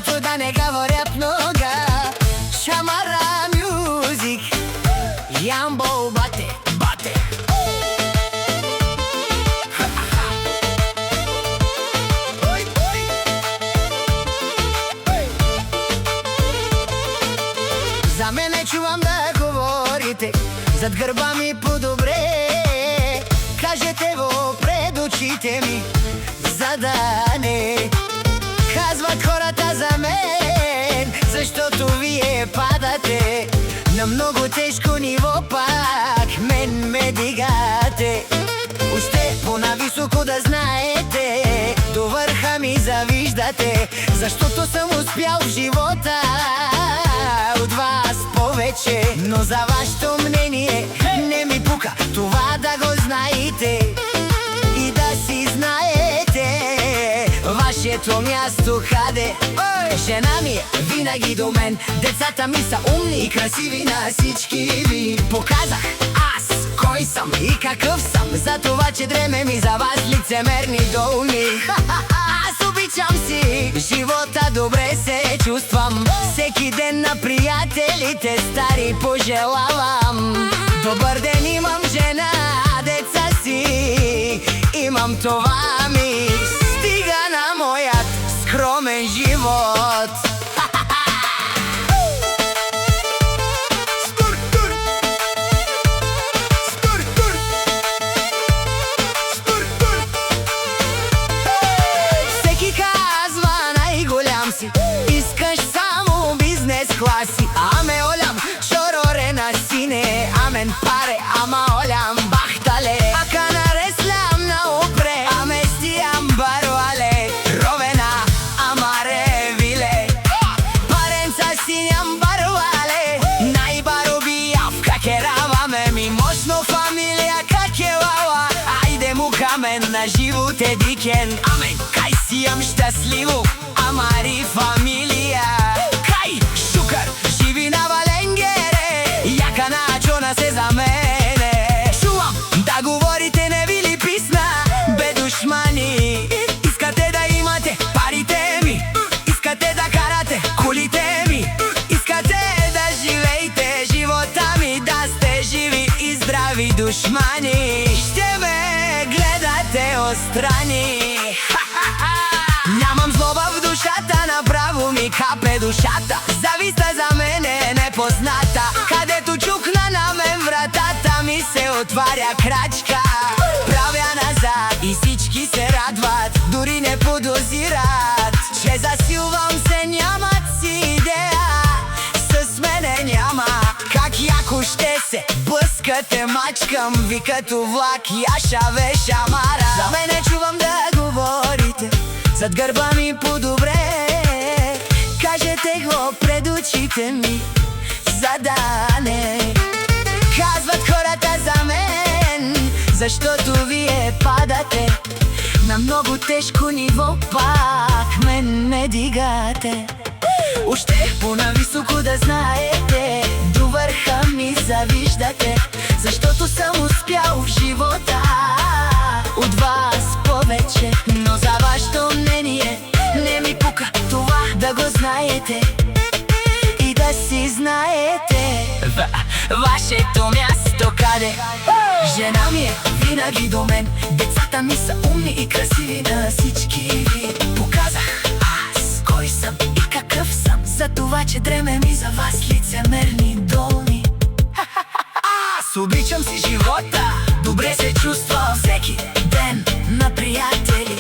Защото да не говорят много. Шамара мюзик, Ямбол бате, бате. За мене чувам да говорите зад гърба ми по-добре. Кажете го пред очите ми, за да не казват хората за мен. Защото вие падате на много тежко ниво, пак мен ме дигате. Още по-нависоко да знаете, до върха ми завиждате. Защото съм успял в живота от вас повече. Но за вашето мнение не ми пука, това да го знаете. И да си знаете вашето място къде. Жена ми е винаги до мен, децата ми са умни и красиви, на всички ви показах аз кой съм и какъв съм. За това, че дреме ми за вас лицемерни долни. Аз обичам си живота, добре се чувствам. Всеки ден на приятелите стари пожелавам. Добър ден, имам жена, деца си, имам това ми стига на моят скромен живот. Всеки казва най-голям си, искаш само бизнес класи. Аме олям, чороре на сине, амен паре, ама олям бахтале. Ака нареслям на опре, аме стиям барвале. Ровена, амаре виле, паренца синям барвале. Най-бароби явка кераваме ми, мощно фамилия какелава. Айде му камен на живот е дикен, амен кай сиям щастливо, амари фамилия. Кай шукър, живи на Валенгере, яка на чона се за мене. Чувам да говорите, не ви ли писна, бе душмани. Искате да имате парите ми, искате да карате колите ми, искате да живеете живота ми, да сте живи и здрави душмани. Ще ме гледате отстрани. Нямам злоба в душата, направо ми капе душата. Зависта за мен е непозната, където чукна на мен вратата ми се отваря крачка. Правя назад и всички се радват, дори не подозират, че засилвам се, нямат си идея. С мене няма как яко ще се блъскате, мачкам ви като влак, яшаве шамара. За мене чувам да говорите зад гърба ми по-добре. Кажете го пред очите ми, за да не казват хората за мен. Защото вие падате на много тежко ниво, пак мен ме дигате. Още по-нависоко да знаете, до върха ми завиждате. Защото съм успял в живота от вас повече. Но за вашето мнение не ми пука, това да го знаете. И да си знаете вашето място къде. Жена ми е винаги до мен, децата ми са умни и красиви, на всички ви показах аз кой съм и какъв съм. За това, че дреме ми за вас лицемерни долни. Аз обичам си живота, добре се чувствам всеки ден на приятели.